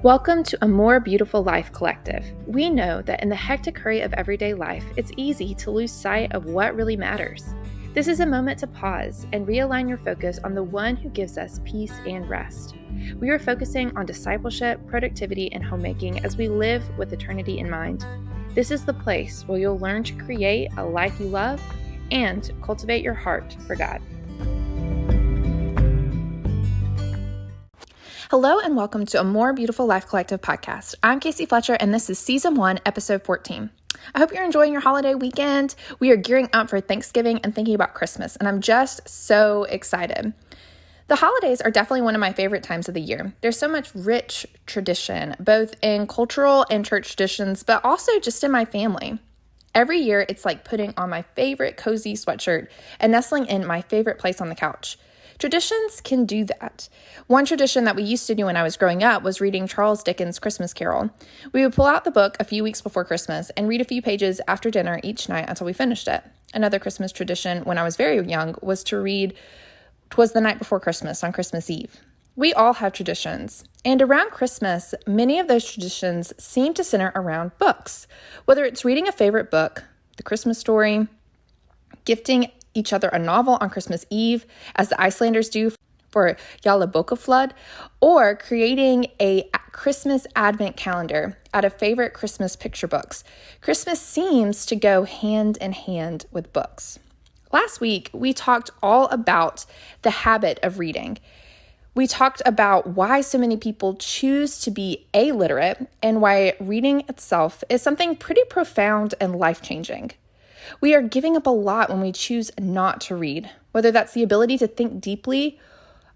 Welcome to A More Beautiful Life Collective. We know that in the hectic hurry of everyday life, it's easy to lose sight of what really matters. This is a moment to pause and realign your focus on the one who gives us peace and rest. We are focusing on discipleship, productivity, and homemaking as we live with eternity in mind. This is the place where you'll learn to create a life you love and cultivate your heart for God. Hello and welcome to A More Beautiful Life Collective podcast. I'm Casey Fletcher and this is Season 1, Episode 14. I hope you're enjoying your holiday weekend. We are gearing up for Thanksgiving and thinking about Christmas, and I'm just so excited. The holidays are definitely one of my favorite times of the year. There's so much rich tradition, both in cultural and church traditions, but also just in my family. Every year, it's like putting on my favorite cozy sweatshirt and nestling in my favorite place on the couch. Traditions can do that. One tradition that we used to do when I was growing up was reading Charles Dickens' Christmas Carol. We would pull out the book a few weeks before Christmas and read a few pages after dinner each night until we finished it. Another Christmas tradition when I was very young was to read "'Twas the Night Before Christmas" on Christmas Eve. We all have traditions, and around Christmas, many of those traditions seem to center around books. Whether it's reading a favorite book, the Christmas story, gifting each other a novel on Christmas Eve, as the Icelanders do for Jólabókaflóð, or creating a Christmas advent calendar out of favorite Christmas picture books. Christmas seems to go hand in hand with books. Last week, we talked all about the habit of reading. We talked about why so many people choose to be illiterate and why reading itself is something pretty profound and life-changing. We are giving up a lot when we choose not to read, whether that's the ability to think deeply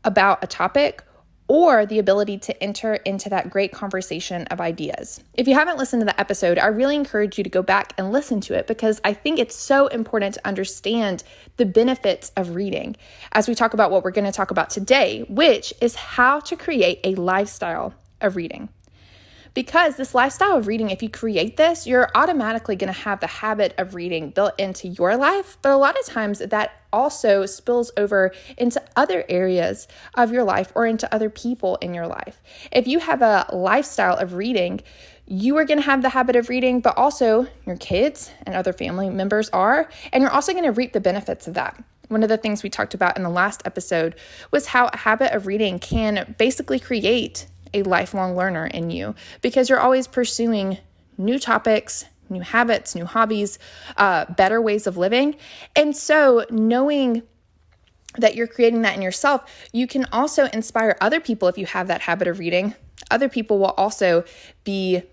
about a topic or the ability to enter into that great conversation of ideas. If you haven't listened to the episode, I really encourage you to go back and listen to it because I think it's so important to understand the benefits of reading as we talk about what we're going to talk about today, which is how to create a lifestyle of reading. Because this lifestyle of reading, if you create this, you're automatically going to have the habit of reading built into your life. But a lot of times that also spills over into other areas of your life or into other people in your life. If you have a lifestyle of reading, you are going to have the habit of reading, but also your kids and other family members are, and you're also going to reap the benefits of that. One of the things we talked about in the last episode was how a habit of reading can basically create a lifelong learner in you because you're always pursuing new topics, new habits, new hobbies, better ways of living. And so knowing that you're creating that in yourself, you can also inspire other people if you have that habit of reading. Other people will also be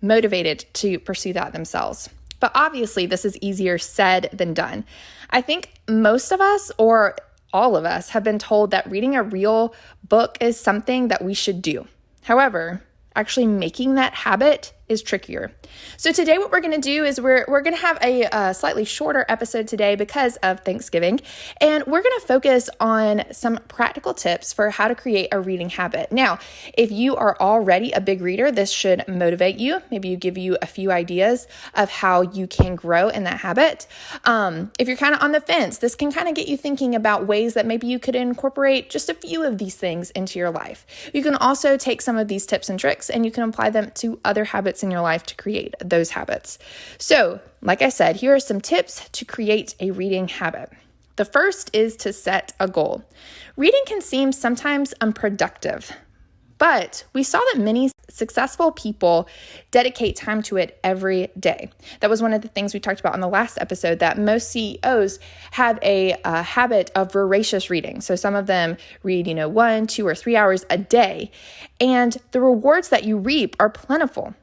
motivated to pursue that themselves. But obviously, this is easier said than done. I think most of us, or all of us, have been told that reading a real book is something that we should do. However, actually making that habit is trickier. So today what we're going to do is we're going to have a slightly shorter episode today because of Thanksgiving, and we're going to focus on some practical tips for how to create a reading habit. Now, if you are already a big reader, this should motivate you. Maybe give you a few ideas of how you can grow in that habit. If you're kind of on the fence, this can kind of get you thinking about ways that maybe you could incorporate just a few of these things into your life. You can also take some of these tips and tricks and you can apply them to other habits in your life to create those habits. So, like I said, here are some tips to create a reading habit. The first is to set a goal. Reading can seem sometimes unproductive, but we saw that many successful people dedicate time to it every day. That was one of the things we talked about in the last episode, that most CEOs have a habit of voracious reading. So some of them read, 1, 2, or 3 hours a day. And the rewards that you reap are plentiful,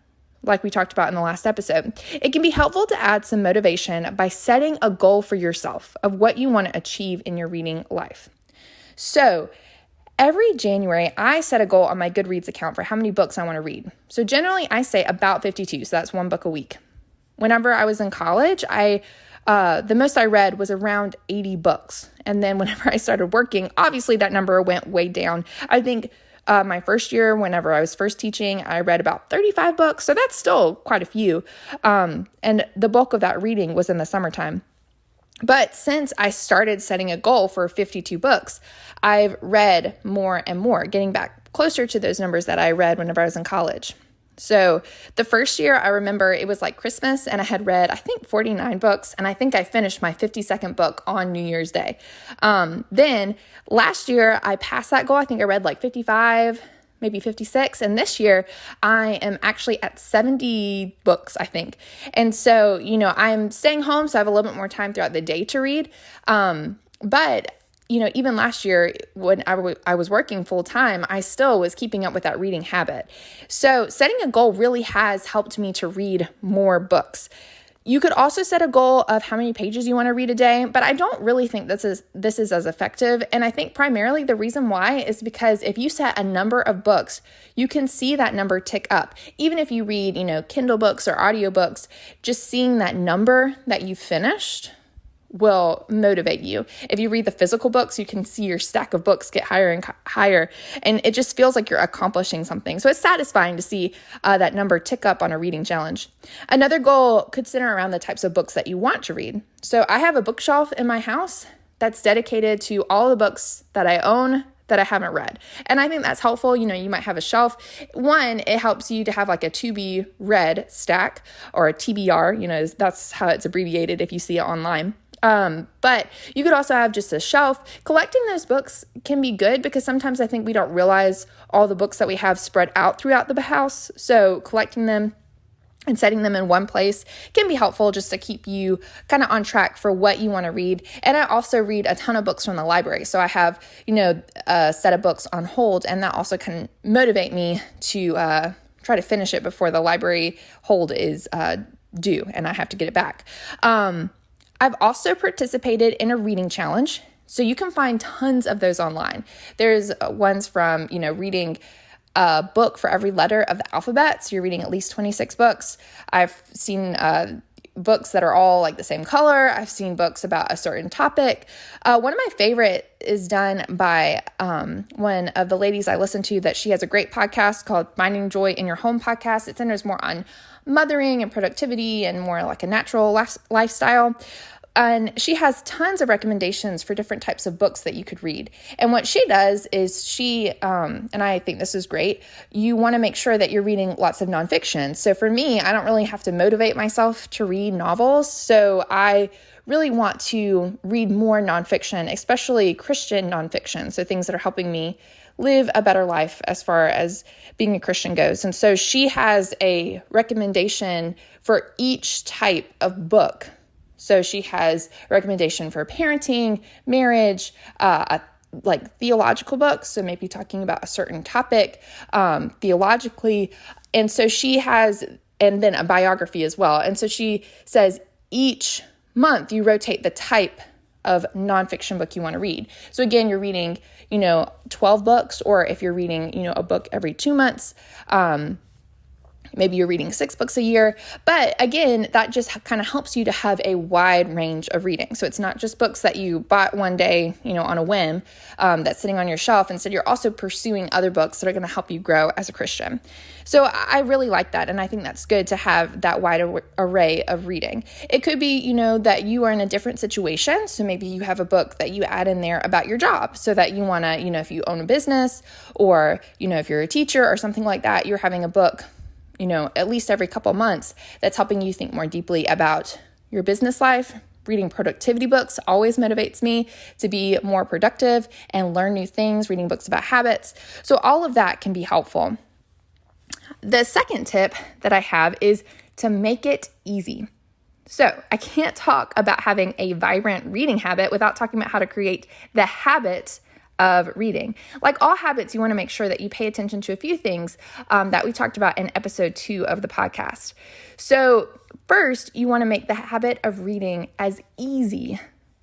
like we talked about in the last episode. It can be helpful to add some motivation by setting a goal for yourself of what you want to achieve in your reading life. So every January, I set a goal on my Goodreads account for how many books I want to read. So generally, I say about 52, so that's one book a week. Whenever I was in college, the most I read was around 80 books. And then whenever I started working, obviously that number went way down. I think my first year, whenever I was first teaching, I read about 35 books. So that's still quite a few. And the bulk of that reading was in the summertime. But since I started setting a goal for 52 books, I've read more and more, getting back closer to those numbers that I read whenever I was in college. So the first year, I remember it was like Christmas and I had read, I think 49 books, and I think I finished my 52nd book on New Year's Day. Then last year I passed that goal. I think I read like 55, maybe 56. And this year I am actually at 70 books, I think. And so, I'm staying home, so I have a little bit more time throughout the day to read. But even last year when I was working full time, I still was keeping up with that reading habit. So setting a goal really has helped me to read more books. You could also set a goal of how many pages you want to read a day, but I don't really think this is as effective. And I think primarily the reason why is because if you set a number of books, you can see that number tick up. Even if you read, Kindle books or audiobooks, just seeing that number that you finished will motivate you. If you read the physical books, you can see your stack of books get higher and higher, and it just feels like you're accomplishing something. So it's satisfying to see that number tick up on a reading challenge. Another goal could center around the types of books that you want to read. So I have a bookshelf in my house that's dedicated to all the books that I own that I haven't read. And I think that's helpful. You might have a shelf. One, it helps you to have like a to be read stack, or a TBR, that's how it's abbreviated if you see it online. But you could also have just a shelf. Collecting those books can be good because sometimes I think we don't realize all the books that we have spread out throughout the house. So collecting them and setting them in one place can be helpful just to keep you kind of on track for what you want to read. And I also read a ton of books from the library. So I have, a set of books on hold, and that also can motivate me to try to finish it before the library hold is due and I have to get it back. I've also participated in a reading challenge. So you can find tons of those online. There's ones from, reading a book for every letter of the alphabet. So you're reading at least 26 books. I've seen books that are all like the same color. I've seen books about a certain topic. One of my favorite is done by one of the ladies I listen to, that she has a great podcast called Finding Joy in Your Home podcast. It centers more on mothering and productivity and more like a natural lifestyle. And she has tons of recommendations for different types of books that you could read. And what she does is and I think this is great, you want to make sure that you're reading lots of nonfiction. So for me, I don't really have to motivate myself to read novels. So I really want to read more nonfiction, especially Christian nonfiction. So things that are helping me live a better life as far as being a Christian goes. And so she has a recommendation for each type of book. So she has a recommendation for parenting, marriage, like theological books. So maybe talking about a certain topic theologically. And so she has, and then a biography as well. And so she says each month you rotate the type of nonfiction book you want to read. So again, you're reading, 12 books, or if you're reading, a book every 2 months, maybe you're reading 6 books a year. But again, that just kind of helps you to have a wide range of reading. So it's not just books that you bought one day, on a whim, that's sitting on your shelf. Instead, you're also pursuing other books that are going to help you grow as a Christian. So I really like that. And I think that's good to have that wide array of reading. It could be, that you are in a different situation. So maybe you have a book that you add in there about your job, so that you want to, if you own a business, or, if you're a teacher or something like that, you're having a book at least every couple months that's helping you think more deeply about your business life. Reading productivity books always motivates me to be more productive and learn new things, reading books about habits. So all of that can be helpful. The second tip that I have is to make it easy. So I can't talk about having a vibrant reading habit without talking about how to create the habit of reading. Like all habits, you want to make sure that you pay attention to a few things that we talked about in episode 2 of the podcast. So first, you want to make the habit of reading as easy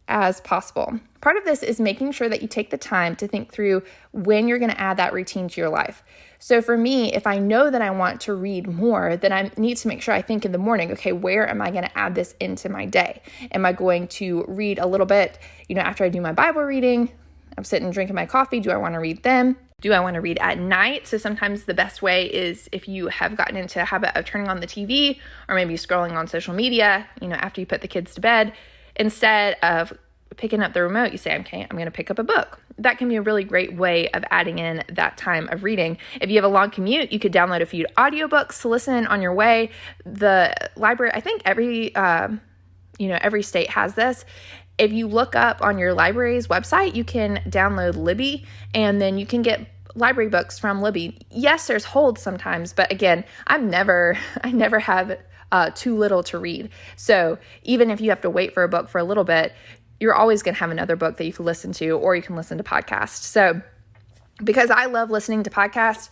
as possible. Part of this is making sure that you take the time to think through when you're going to add that routine to your life. So for me, if I know that I want to read more, then I need to make sure I think in the morning, okay, where am I going to add this into my day? Am I going to read a little bit, after I do my Bible reading? I'm sitting drinking my coffee. Do I want to read then? Do I want to read at night? So sometimes the best way is if you have gotten into a habit of turning on the TV or maybe scrolling on social media, after you put the kids to bed, instead of picking up the remote, you say, okay, I'm going to pick up a book. That can be a really great way of adding in that time of reading. If you have a long commute, you could download a few audiobooks to listen on your way. The library, I think every state has this. If you look up on your library's website, you can download Libby, and then you can get library books from Libby. Yes, there's holds sometimes, but again, I never have too little to read. So even if you have to wait for a book for a little bit, you're always going to have another book that you can listen to, or you can listen to podcasts. So because I love listening to podcasts,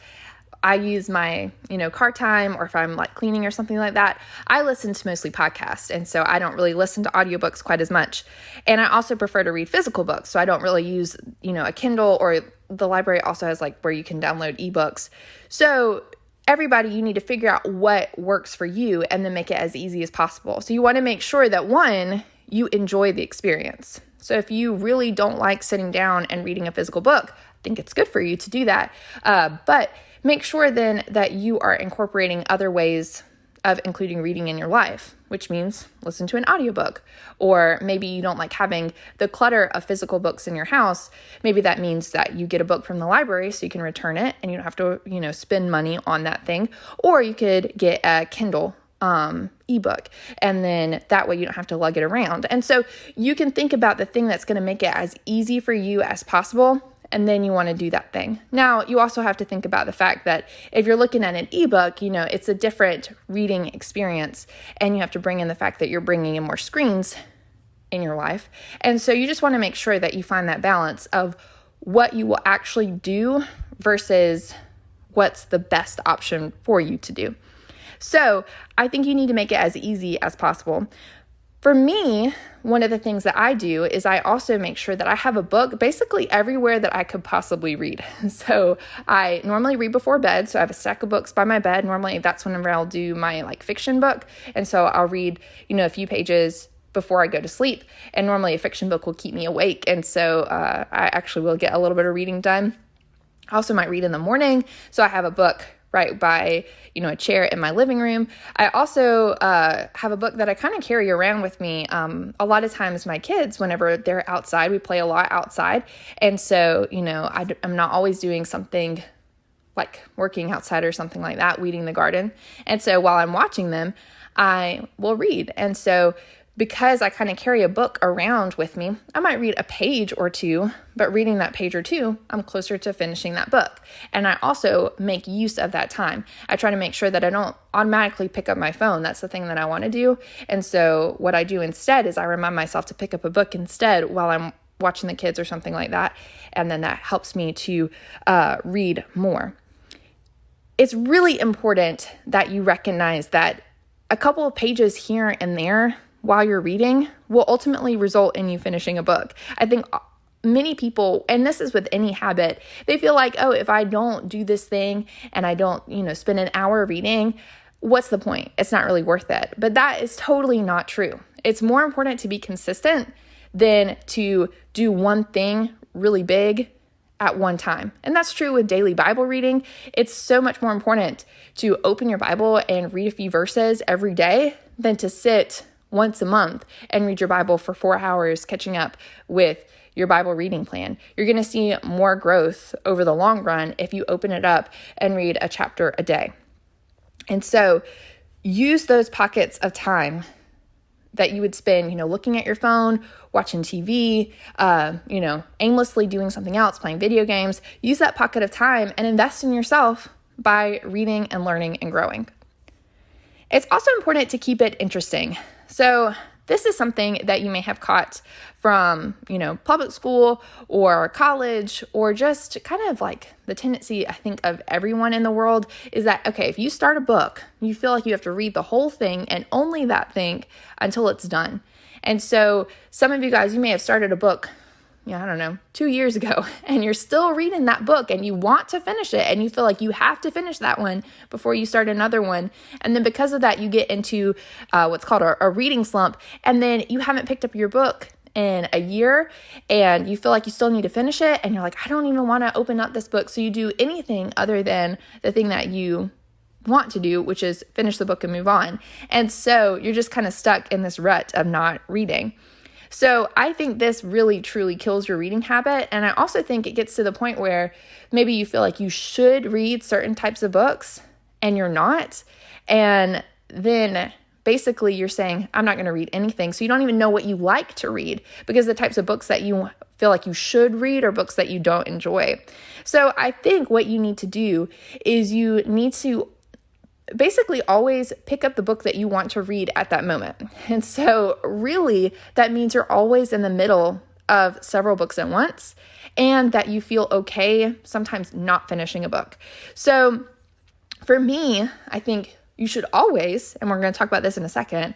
I use my, car time, or if I'm like cleaning or something like that, I listen to mostly podcasts. And so I don't really listen to audiobooks quite as much. And I also prefer to read physical books. So I don't really use, a Kindle, or the library also has like where you can download ebooks. So everybody, you need to figure out what works for you and then make it as easy as possible. So you want to make sure that, one, you enjoy the experience. So if you really don't like sitting down and reading a physical book, I think it's good for you to do that. But make sure then that you are incorporating other ways of including reading in your life, which means listen to an audiobook. Or maybe you don't like having the clutter of physical books in your house. Maybe that means that you get a book from the library so you can return it and you don't have to, spend money on that thing. Or you could get a Kindle ebook, and then that way you don't have to lug it around. And so you can think about the thing that's going to make it as easy for you as possible, and then you want to do that thing. Now, you also have to think about the fact that if you're looking at an ebook, it's a different reading experience, and you have to bring in the fact that you're bringing in more screens in your life. And so you just want to make sure that you find that balance of what you will actually do versus what's the best option for you to do. So I think you need to make it as easy as possible. For me, one of the things that I do is I also make sure that I have a book basically everywhere that I could possibly read. So I normally read before bed. So I have a stack of books by my bed. Normally that's whenever I'll do my fiction book. And so I'll read, a few pages before I go to sleep. And normally a fiction book will keep me awake. And so I actually will get a little bit of reading done. I also might read in the morning. So I have a book right by, a chair in my living room. I also have a book that I kind of carry around with me. A lot of times my kids, whenever they're outside, we play a lot outside. And so, I'm not always doing something like working outside or something like that, weeding the garden. And so while I'm watching them, I will read. And so because I kind of carry a book around with me, I might read a page or two, but reading that page or two, I'm closer to finishing that book. And I also make use of that time. I try to make sure that I don't automatically pick up my phone. That's the thing that I want to do. And so what I do instead is I remind myself to pick up a book instead while I'm watching the kids or something like that. And then that helps me to read more. It's really important that you recognize that a couple of pages here and there while you're reading will ultimately result in you finishing a book. I think many people, and this is with any habit, they feel like, oh, if I don't do this thing and I don't, spend an hour reading, what's the point? It's not really worth it. But that is totally not true. It's more important to be consistent than to do one thing really big at one time. And that's true with daily Bible reading. It's so much more important to open your Bible and read a few verses every day than to sit once a month and read your Bible for 4 hours, catching up with your Bible reading plan. You're going to see more growth over the long run if you open it up and read a chapter a day. And so use those pockets of time that you would spend, looking at your phone, watching TV, aimlessly doing something else, playing video games. Use that pocket of time and invest in yourself by reading and learning and growing. It's also important to keep it interesting. So this is something that you may have caught from, public school or college, or just kind of like the tendency, I think, of everyone in the world is that, okay, if you start a book, you feel like you have to read the whole thing and only that thing until it's done. And so some of you guys, you may have started a book, 2 years ago, and you're still reading that book and you want to finish it and you feel like you have to finish that one before you start another one. And then because of that, you get into what's called a reading slump, and then you haven't picked up your book in a year and you feel like you still need to finish it. And you're like, I don't even want to open up this book. So you do anything other than the thing that you want to do, which is finish the book and move on. And so you're just kind of stuck in this rut of not reading. So I think this really truly kills your reading habit. And I also think it gets to the point where maybe you feel like you should read certain types of books and you're not. And then basically you're saying, I'm not going to read anything. So you don't even know what you like to read, because the types of books that you feel like you should read are books that you don't enjoy. So I think what you need to do is you need to basically always pick up the book that you want to read at that moment. And so really that means you're always in the middle of several books at once, and that you feel okay sometimes not finishing a book. So for me, I think you should always, and we're going to talk about this in a second,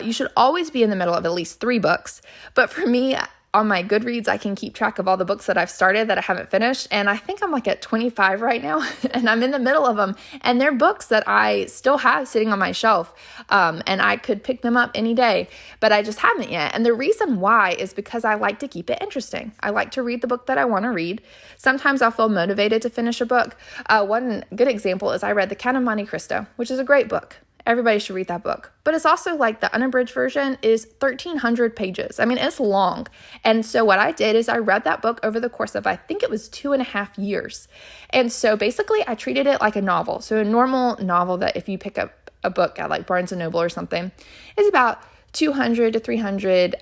you should always be in the middle of at least 3 books. But for me, on my Goodreads, I can keep track of all the books that I've started that I haven't finished. And I think I'm like at 25 right now, and I'm in the middle of them. And they're books that I still have sitting on my shelf. And I could pick them up any day, but I just haven't yet. And the reason why is because I like to keep it interesting. I like to read the book that I want to read. Sometimes I'll feel motivated to finish a book. One good example is I read The Count of Monte Cristo, which is a great book. Everybody should read that book. But it's also like the unabridged version is 1,300 pages. I mean, it's long. And so what I did is I read that book over the course of, I think it was 2.5 years. And so basically I treated it like a novel. So a normal novel that if you pick up a book at like Barnes & Noble or something is about 200 to 300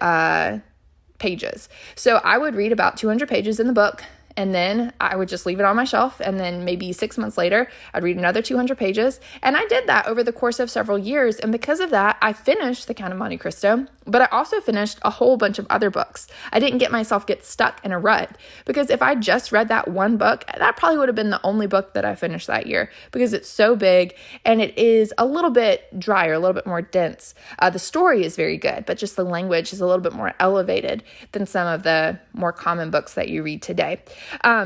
pages. So I would read about 200 pages in the book, and then I would just leave it on my shelf. And then maybe 6 months later, I'd read another 200 pages. And I did that over the course of several years. And because of that, I finished The Count of Monte Cristo, but I also finished a whole bunch of other books. I didn't get stuck in a rut, because if I just read that one book, that probably would have been the only book that I finished that year, because it's so big and it is a little bit drier, a little bit more dense. The story is very good, but just the language is a little bit more elevated than some of the more common books that you read today.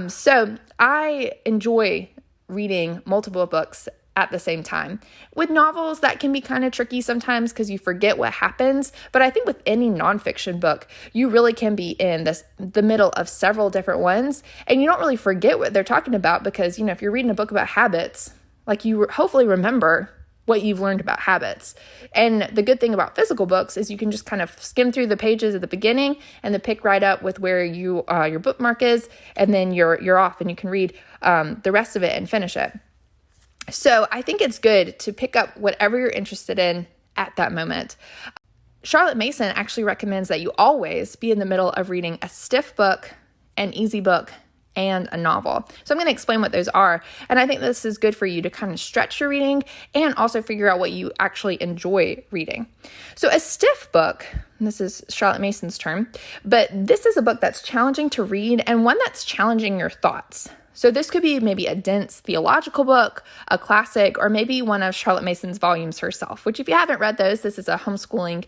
So I enjoy reading multiple books at the same time. With novels, that can be kind of tricky sometimes because you forget what happens. But I think with any nonfiction book, you really can be in the middle of several different ones, and you don't really forget what they're talking about, because, if you're reading a book about habits, like you hopefully remember what you've learned about habits. And the good thing about physical books is you can just kind of skim through the pages at the beginning and then pick right up with where your bookmark is, and then you're off and you can read the rest of it and finish it. So I think it's good to pick up whatever you're interested in at that moment. Charlotte Mason actually recommends that you always be in the middle of reading a stiff book, an easy book, and a novel. So I'm going to explain what those are. And I think this is good for you to kind of stretch your reading and also figure out what you actually enjoy reading. So a stiff book, and this is Charlotte Mason's term, but this is a book that's challenging to read and one that's challenging your thoughts. So this could be maybe a dense theological book, a classic, or maybe one of Charlotte Mason's volumes herself, which if you haven't read those, this is a homeschooling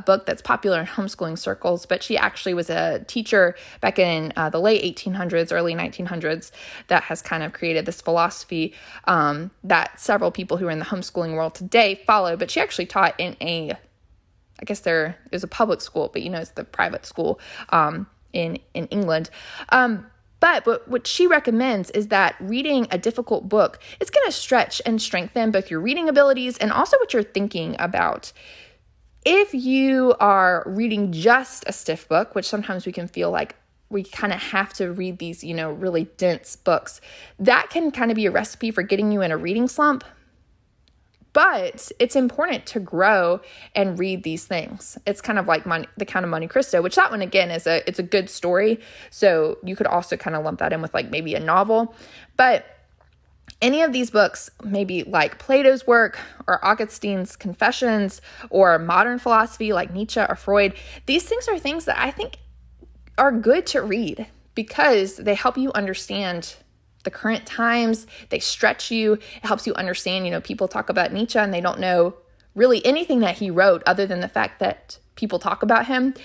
book that's popular in homeschooling circles, but she actually was a teacher back in the late 1800s, early 1900s, that has kind of created this philosophy that several people who are in the homeschooling world today follow, but she actually taught in I guess there is a public school, but it's the private school in England. But what she recommends is that reading a difficult book is going to stretch and strengthen both your reading abilities and also what you're thinking about. If you are reading just a stiff book, which sometimes we can feel like we kind of have to read these, really dense books, that can kind of be a recipe for getting you in a reading slump. But it's important to grow and read these things. It's kind of like The Count of Monte Cristo, which that one, again, it's a good story. So you could also kind of lump that in with like maybe a novel. But any of these books, maybe like Plato's work or Augustine's Confessions or modern philosophy like Nietzsche or Freud, these things are things that I think are good to read because they help you understand the current times. They stretch you. It helps you understand, people talk about Nietzsche and they don't know really anything that he wrote other than the fact that people talk about him.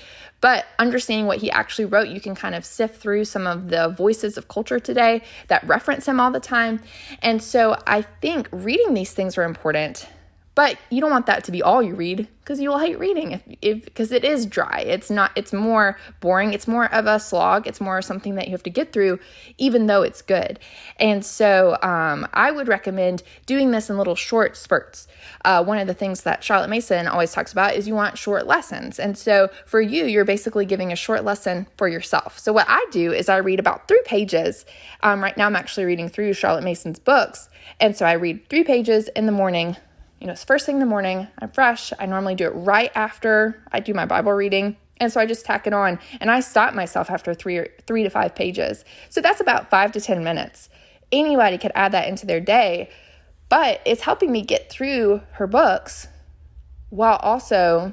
But understanding what he actually wrote, you can kind of sift through some of the voices of culture today that reference him all the time. And so I think reading these things are important, But you don't want that to be all you read, because you'll hate reading because it is dry. It's more boring. It's more of a slog. It's more something that you have to get through, even though it's good. And so I would recommend doing this in little short spurts. One of the things that Charlotte Mason always talks about is you want short lessons. And so for you, you're basically giving a short lesson for yourself. So what I do is I read about 3 pages. Right now I'm actually reading through Charlotte Mason's books. And so I read 3 pages in the morning. It's first thing in the morning, I'm fresh. I normally do it right after I do my Bible reading. And so I just tack it on, and I stop myself after 3 to 5 pages. So that's about 5 to 10 minutes. Anybody could add that into their day, but it's helping me get through her books while also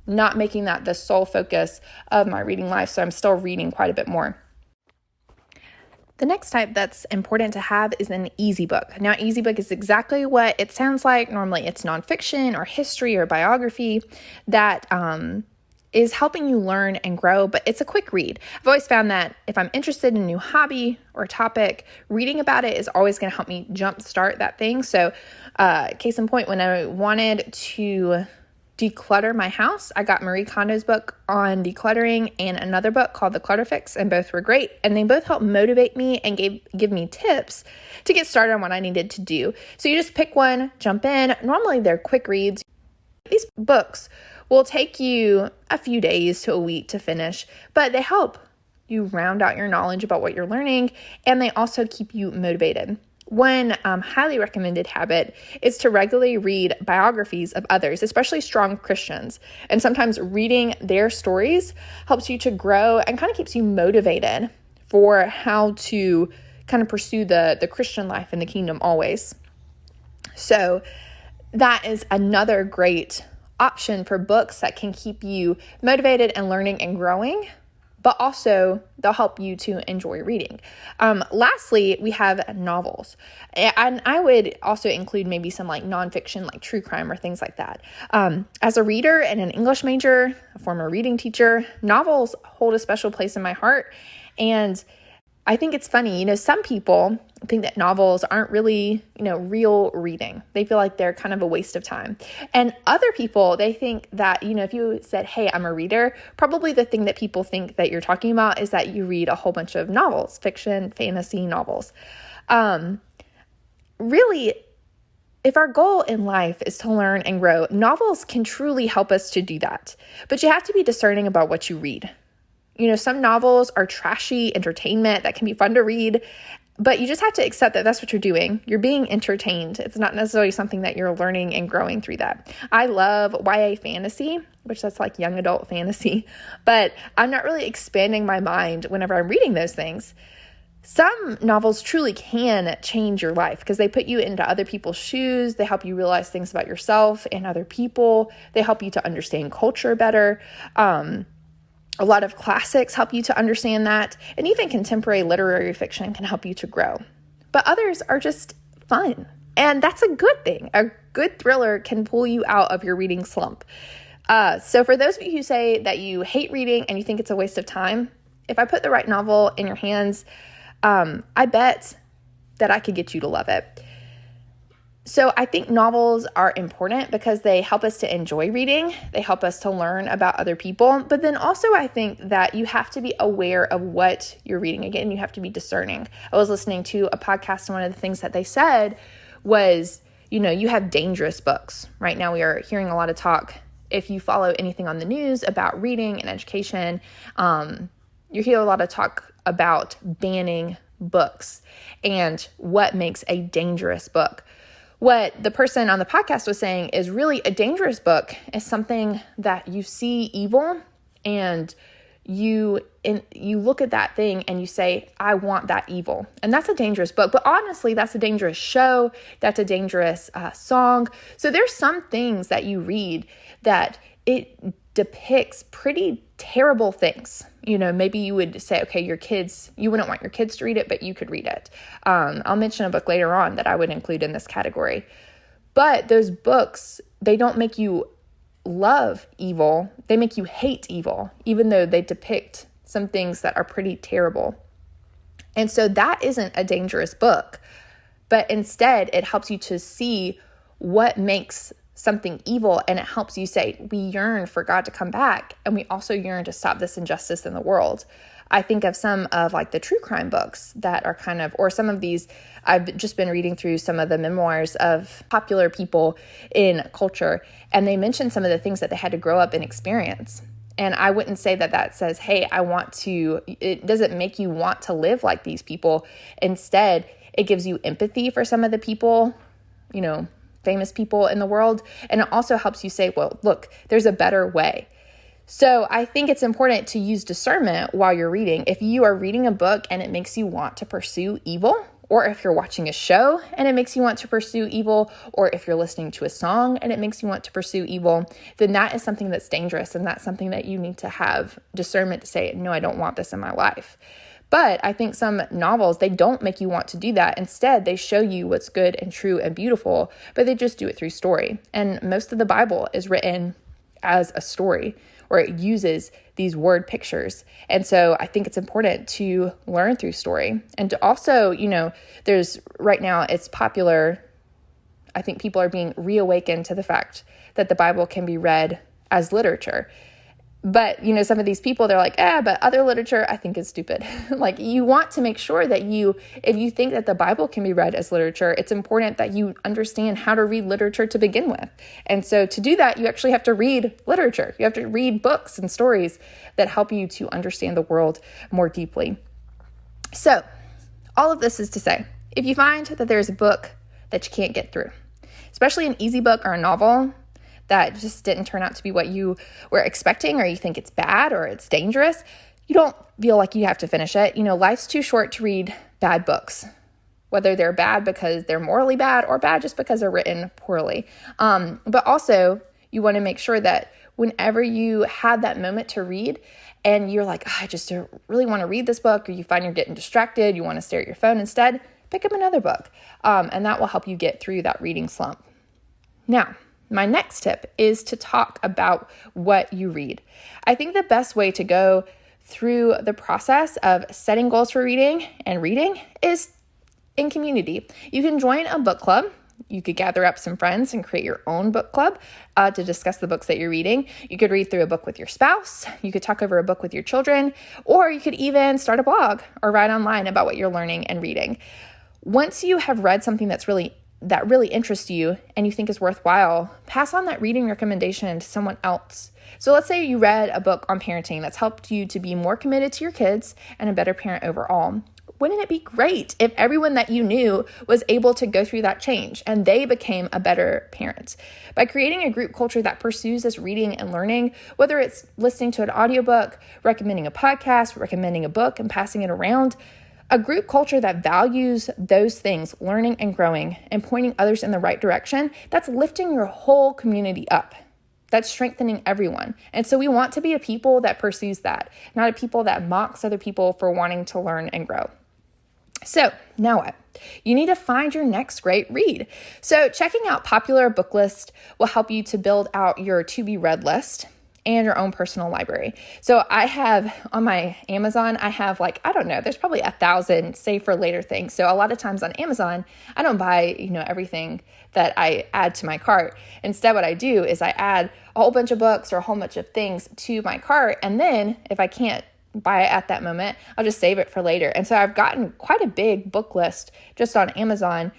not making that the sole focus of my reading life. So I'm still reading quite a bit more. The next type that's important to have is an easy book. Now, easy book is exactly what it sounds like. Normally, it's nonfiction or history or biography that is helping you learn and grow, but it's a quick read. I've always found that if I'm interested in a new hobby or topic, reading about it is always going to help me jumpstart that thing. So, case in point, when I wanted to declutter my house, I got Marie Kondo's book on decluttering and another book called The Clutter Fix, and both were great. And they both helped motivate me and give me tips to get started on what I needed to do. So you just pick one, jump in. Normally they're quick reads. These books will take you a few days to a week to finish, but they help you round out your knowledge about what you're learning, and they also keep you motivated. One highly recommended habit is to regularly read biographies of others, especially strong Christians. And sometimes reading their stories helps you to grow and kind of keeps you motivated for how to kind of pursue the Christian life in the kingdom always. So that is another great option for books that can keep you motivated and learning and growing, but also they'll help you to enjoy reading. Lastly, we have novels. And I would also include maybe some like nonfiction, like true crime or things like that. As a reader and an English major, a former reading teacher, novels hold a special place in my heart. And I think it's funny, some people think that novels aren't really, real reading. They feel like they're kind of a waste of time. And other people, they think that, if you said, hey, I'm a reader, probably the thing that people think that you're talking about is that you read a whole bunch of novels, fiction, fantasy novels. Really, if our goal in life is to learn and grow, novels can truly help us to do that. But you have to be discerning about what you read. Some novels are trashy entertainment that can be fun to read, but you just have to accept that that's what you're doing. You're being entertained. It's not necessarily something that you're learning and growing through that. I love YA fantasy, which that's like young adult fantasy, but I'm not really expanding my mind whenever I'm reading those things. Some novels truly can change your life because they put you into other people's shoes. They help you realize things about yourself and other people. They help you to understand culture better. A lot of classics help you to understand that, and even contemporary literary fiction can help you to grow. But others are just fun, and that's a good thing. A good thriller can pull you out of your reading slump. So for those of you who say that you hate reading and you think it's a waste of time, if I put the right novel in your hands, I bet that I could get you to love it. So I think novels are important because they help us to enjoy reading. They help us to learn about other people. But then also I think that you have to be aware of what you're reading. Again, you have to be discerning. I was listening to a podcast, and one of the things that they said was, you have dangerous books. Right now we are hearing a lot of talk, if you follow anything on the news about reading and education, you hear a lot of talk about banning books and what makes a dangerous book. What the person on the podcast was saying is really a dangerous book is something that you see evil and you look at that thing and you say, I want that evil. And that's a dangerous book. But honestly, that's a dangerous show. That's a dangerous song. So there's some things that you read that it depicts pretty terrible things. Maybe you would say, okay, you wouldn't want your kids to read it, but you could read it. I'll mention a book later on that I would include in this category. But those books, they don't make you love evil. They make you hate evil, even though they depict some things that are pretty terrible. And so that isn't a dangerous book, but instead it helps you to see what makes something evil, and it helps you say, we yearn for God to come back, and we also yearn to stop this injustice in the world. I think of some of like the true crime books that are kind of, or some of these, I've just been reading through some of the memoirs of popular people in culture, and they mention some of the things that they had to grow up and experience. And I wouldn't say that that says, hey, it doesn't make you want to live like these people. Instead, it gives you empathy for some of the people, famous people in the world. And it also helps you say, well, look, there's a better way. So I think it's important to use discernment while you're reading. If you are reading a book and it makes you want to pursue evil, or if you're watching a show and it makes you want to pursue evil, or if you're listening to a song and it makes you want to pursue evil, then that is something that's dangerous, and that's something that you need to have discernment to say, no, I don't want this in my life. But I think some novels, they don't make you want to do that. Instead, they show you what's good and true and beautiful, but they just do it through story. And most of the Bible is written as a story, or it uses these word pictures. And so I think it's important to learn through story. And to also, there's right now, it's popular. I think people are being reawakened to the fact that the Bible can be read as literature. But, some of these people, they're like, but other literature I think is stupid. Like, you want to make sure that if you think that the Bible can be read as literature, it's important that you understand how to read literature to begin with. And so to do that, you actually have to read literature. You have to read books and stories that help you to understand the world more deeply. So all of this is to say, if you find that there's a book that you can't get through, especially an easy book or a novel that just didn't turn out to be what you were expecting, or you think it's bad or it's dangerous, you don't feel like you have to finish it. Life's too short to read bad books, whether they're bad because they're morally bad or bad just because they're written poorly. But also, you want to make sure that whenever you have that moment to read and you're like, I just don't really want to read this book, or you find you're getting distracted, you want to stare at your phone instead, pick up another book. And that will help you get through that reading slump. Now, my next tip is to talk about what you read. I think the best way to go through the process of setting goals for reading and reading is in community. You can join a book club. You could gather up some friends and create your own book club to discuss the books that you're reading. You could read through a book with your spouse. You could talk over a book with your children, or you could even start a blog or write online about what you're learning and reading. Once you have read something that really interests you and you think is worthwhile, pass on that reading recommendation to someone else. So let's say you read a book on parenting that's helped you to be more committed to your kids and a better parent overall. Wouldn't it be great if everyone that you knew was able to go through that change and they became a better parent? By creating a group culture that pursues this reading and learning, whether it's listening to an audiobook, recommending a podcast, recommending a book and passing it around, a group culture that values those things, learning and growing, and pointing others in the right direction, that's lifting your whole community up. That's strengthening everyone. And so we want to be a people that pursues that, not a people that mocks other people for wanting to learn and grow. So now what? You need to find your next great read. So checking out popular book lists will help you to build out your to-be-read list and your own personal library. So I have on my Amazon, I have there's probably 1,000 save for later things. So a lot of times on Amazon, I don't buy, everything that I add to my cart. Instead, what I do is I add a whole bunch of books or a whole bunch of things to my cart. And then if I can't buy it at that moment, I'll just save it for later. And so I've gotten quite a big book list just on Amazon,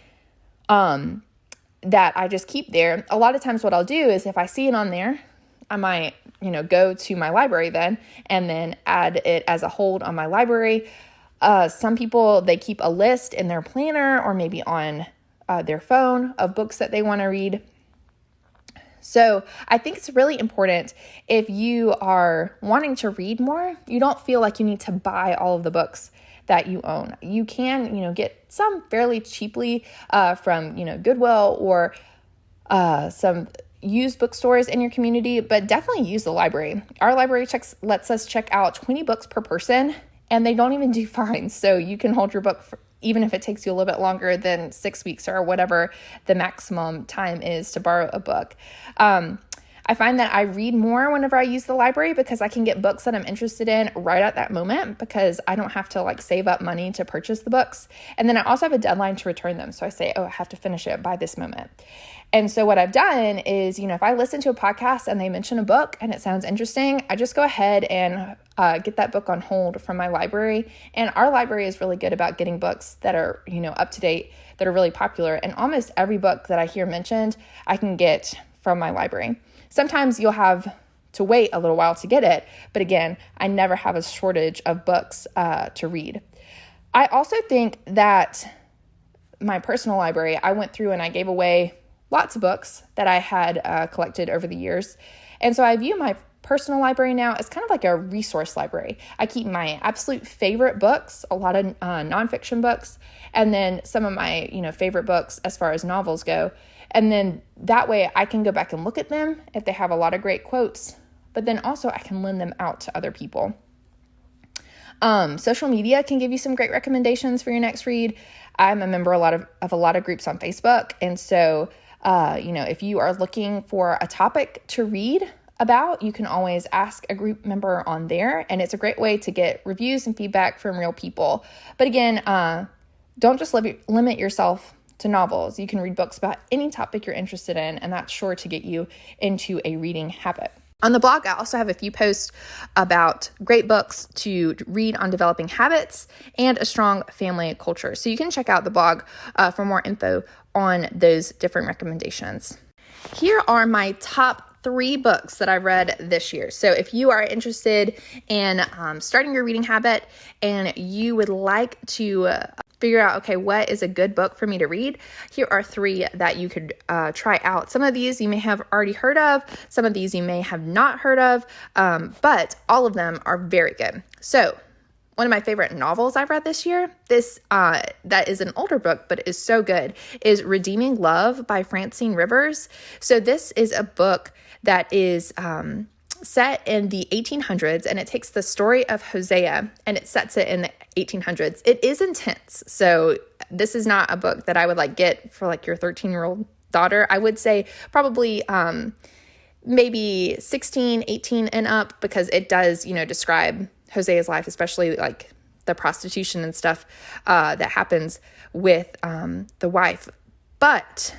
that I just keep there. A lot of times what I'll do is if I see it on there, I might, go to my library then and then add it as a hold on my library. Some people, they keep a list in their planner or maybe on their phone of books that they want to read. So I think it's really important if you are wanting to read more, you don't feel like you need to buy all of the books that you own. You can, get some fairly cheaply from, Goodwill or some used bookstores in your community, but definitely use the library. Our library lets us check out 20 books per person, and they don't even do fines. So you can hold your book even if it takes you a little bit longer than 6 weeks or whatever the maximum time is to borrow a book. I find that I read more whenever I use the library because I can get books that I'm interested in right at that moment because I don't have to like save up money to purchase the books. And then I also have a deadline to return them. So I say, I have to finish it by this moment. And so what I've done is, if I listen to a podcast and they mention a book and it sounds interesting, I just go ahead and get that book on hold from my library. And our library is really good about getting books that are, up to date, that are really popular. And almost every book that I hear mentioned, I can get from my library. Sometimes you'll have to wait a little while to get it. But again, I never have a shortage of books to read. I also think that my personal library, I went through and I gave away lots of books that I had collected over the years. And so I view my personal library now as kind of like a resource library. I keep my absolute favorite books, a lot of nonfiction books, and then some of my, favorite books as far as novels go. And then that way I can go back and look at them if they have a lot of great quotes, but then also I can lend them out to other people. Social media can give you some great recommendations for your next read. I'm a member of a lot of groups on Facebook. And so, if you are looking for a topic to read about, you can always ask a group member on there. And it's a great way to get reviews and feedback from real people. But again, don't just limit yourself to novels. You can read books about any topic you're interested in, and that's sure to get you into a reading habit. On the blog, I also have a few posts about great books to read on developing habits and a strong family culture. So you can check out the blog for more info on those different recommendations. Here are my top 3 books that I read this year. So if you are interested in starting your reading habit and you would like to figure out, okay, what is a good book for me to read? Here are 3 that you could try out. Some of these you may have already heard of. Some of these you may have not heard of, but all of them are very good. So one of my favorite novels I've read this year, that is an older book, but is so good, is Redeeming Love by Francine Rivers. So this is a book that is set in the 1800s, and it takes the story of Hosea and it sets it in the 1800s. It is intense. So this is not a book that I would get for your 13-year-old daughter. I would say probably maybe 16, 18 and up, because it does, describe Hosea's life, especially the prostitution and stuff that happens with the wife. But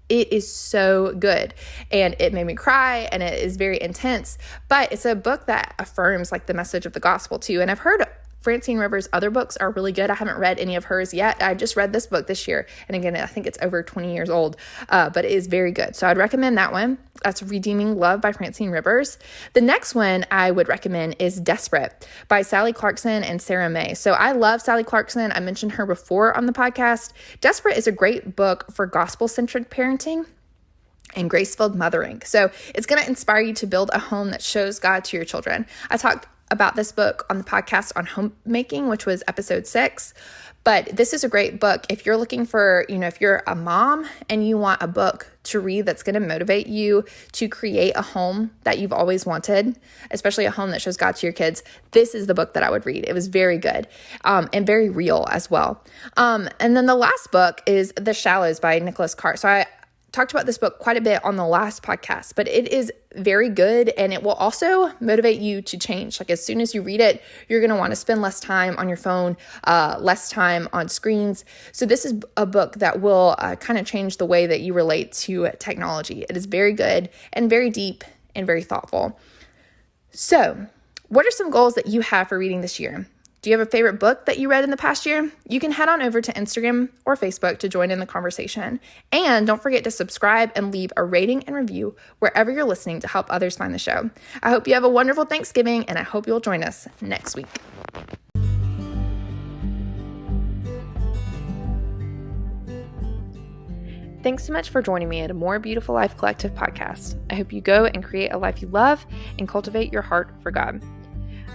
it is so good, and it made me cry, and it is very intense, but it's a book that affirms the message of the gospel too. And I've heard Francine Rivers' other books are really good. I haven't read any of hers yet. I just read this book this year. And again, I think it's over 20 years old, but it is very good. So I'd recommend that one. That's Redeeming Love by Francine Rivers. The next one I would recommend is Desperate by Sally Clarkson and Sarah May. So I love Sally Clarkson. I mentioned her before on the podcast. Desperate is a great book for gospel-centered parenting and grace-filled mothering. So it's going to inspire you to build a home that shows God to your children. I talked about this book on the podcast on homemaking, which was episode 6. But this is a great book if you're looking for, if you're a mom and you want a book to read that's going to motivate you to create a home that you've always wanted, especially a home that shows God to your kids. This is the book that I would read. It was very good and very real as well. And then the last book is The Shallows by Nicholas Carr. So I talked about this book quite a bit on the last podcast, but it is very good, and it will also motivate you to change. As soon as you read it, you're going to want to spend less time on your phone, less time on screens. So this is a book that will kind of change the way that you relate to technology. It is very good and very deep and very thoughtful. So what are some goals that you have for reading this year? Do you have a favorite book that you read in the past year? You can head on over to Instagram or Facebook to join in the conversation. And don't forget to subscribe and leave a rating and review wherever you're listening to help others find the show. I hope you have a wonderful Thanksgiving, and I hope you'll join us next week. Thanks so much for joining me at a More Beautiful Life Collective podcast. I hope you go and create a life you love and cultivate your heart for God.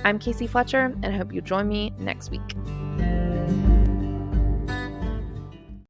I'm Casey Fletcher, and I hope you join me next week.